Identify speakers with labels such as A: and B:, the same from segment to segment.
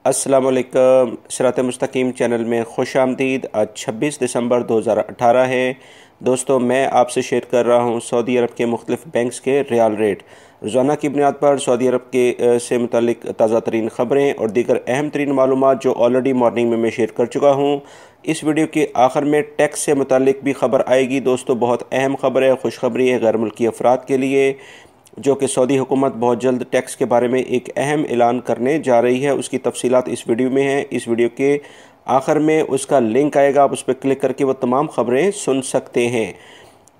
A: अस्सलाम वालेकुम। सिरात मुस्तकीम चैनल में खुश आमदीद। आज 26 दिसंबर 2018 है। दोस्तों, मैं आपसे शेयर कर रहा हूँ सऊदी अरब के मुख्तलिफ बैंक्स के रियाल रेट। रोज़ाना की बुनियाद पर सऊदी अरब के से मुतालिक ताज़ा तरीन ख़बरें और दीगर अहम तरीन मालूमात जो ऑलरेडी मॉर्निंग में मैं शेयर कर चुका हूँ। इस वीडियो के आखिर में टैक्स से मुतालिक भी ख़बर आएगी। दोस्तों, बहुत अहम ख़बर है, खुशखबरी है गैर मुल्की अफराद के लिए, जो कि सऊदी हुकूमत बहुत जल्द टैक्स के बारे में एक अहम ऐलान करने जा रही है। उसकी तफसीलात इस वीडियो में हैं। इस वीडियो के आखिर में उसका लिंक आएगा, आप उस पर क्लिक करके वो तमाम ख़बरें सुन सकते हैं।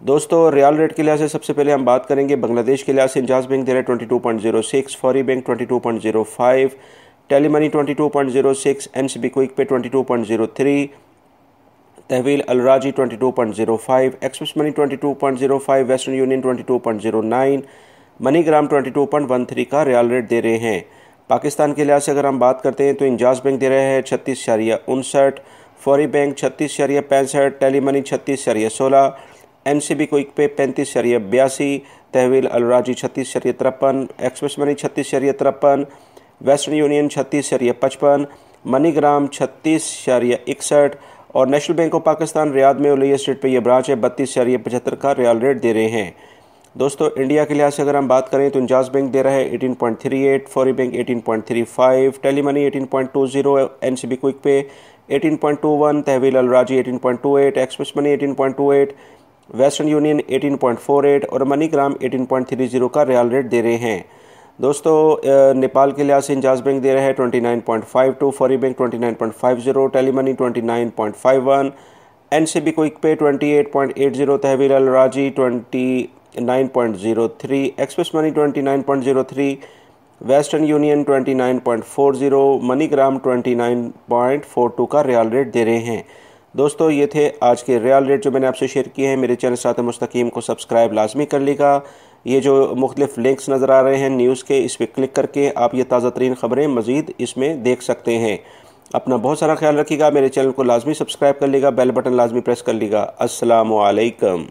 A: दोस्तों, रियाल रेट के लिहाज से सबसे पहले हम बात करेंगे बांग्लादेश के लिहाज से। इंजाज बैंक दे रहा है 22.06, Fawri bank 22.05, Tele Money 22.06, NCB Quick Pay 22.03, Tahweel Al Rajhi 22.05, Express Money 22.05, Western Union 22.09, MoneyGram 22.13 का रियाल रेट दे रहे हैं। पाकिस्तान के लिहाज से अगर हम बात करते हैं तो इंजाज बैंक दे रहे हैं 36.59, Fawri bank 36.65, Tele Money 36.16, NCB Quick Pay 35.82, Tahweel Al Rajhi 36.53, Express Money 36.53, Western Union 36.55, MoneyGram 36.61 और National Bank of Pakistan Riyadh में उलैया स्ट्रीट पे ये ब्रांच है 32.75 का रियाल रेट दे रहे हैं। दोस्तों, इंडिया के लिहाज से अगर हम बात करें तो इंजाज बैंक दे रहा है 18.38, Fawri bank 18.35, Tele Money 18.20, NCB Quick Pay 18.21, Tahweel Al Rajhi 18.28, Express Money 18.28, Western Union 18.48 और मनीग्राम 18.30 का रियाल रेट दे रहे हैं। दोस्तों, नेपाल के लिहाज से इंजाज बैंक दे रहा है 29.52, Fawri bank 29.50, Tele Money 29.51, NCB Quick Pay 28.80, Tahweel Al Rajhi 29.03, Express Money 29.03, Western Union 29.40, MoneyGram 29.42 का रियाल रेट दे रहे हैं। दोस्तों, ये थे आज के रियाल रेट जो मैंने आपसे शेयर किए हैं। मेरे चैनल सिरात मुस्तकीम को सब्सक्राइब लाजमी कर लीजिएगा। ये जो मुख्तलिफ लिंक्स नज़र आ रहे हैं न्यूज़ के, इस पर क्लिक करके आप ये ताज़ा तरीन ख़बरें मज़ीद इसमें देख सकते हैं। अपना बहुत सारा ख्याल रखिएगा। मेरे चैनल को लाजमी सब्सक्राइब कर लीजिएगा, बेल बटन लाजमी प्रेस कर लीजिएगा। अस्सलामु अलैकुम।